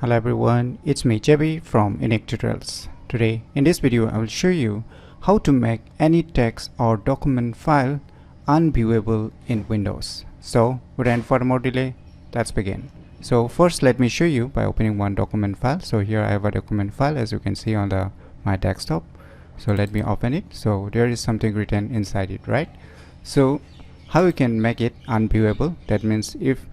Hello everyone, it's me JB from UniqueTutorials. Today in this video I will show you how to make any text or document file unviewable in Windows. So without further more delay, let's begin. So first let me show you by opening one document file. So here I have a document file as you can see on my desktop. So let me open it. So there is something written inside it, right? So how you can make it unviewable? That means if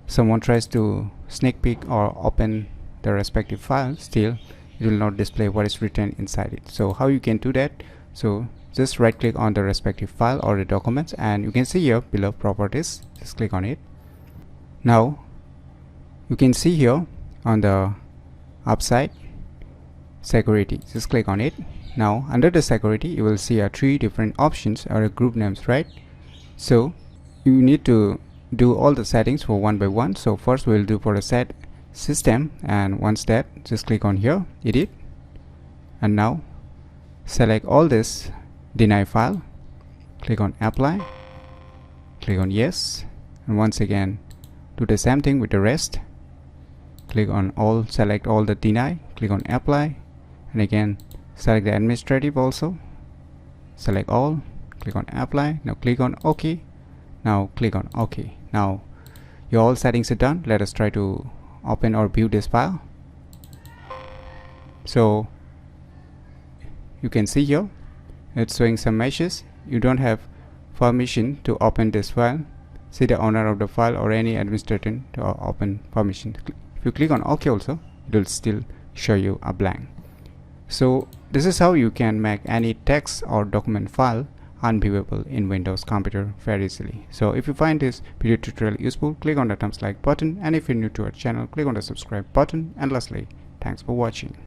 someone tries to sneak peek or open the respective file, still it will not display what is written inside it. So how you can do that? So just right click on the respective file or the documents, and you can see here below properties, just click on it. Now you can see here on the upside security, just click on it. Now under the security you will see three different options or group names, right? So you need to do all the settings for one by one. So first we'll do for the set system, and once that, just click on here, edit, and now select all this deny file, click on apply, click on yes, and once again do the same thing with the rest. Click on all, select all the deny, click on apply, and again select the administrative also, select all, click on apply. Now click on OK. Now click on OK. Now your all settings are done. Let us try to open or view this file. So you can see here it's showing some messages. You don't have permission to open this file. See the owner of the file or any administrator to open permission. If you click on OK also, it will still show you a blank. So this is how you can make any text or document file unviewable in Windows computer very easily. So if you find this video tutorial useful, click on the thumbs like button, and if you're new to our channel, click on the subscribe button, and lastly, thanks for watching.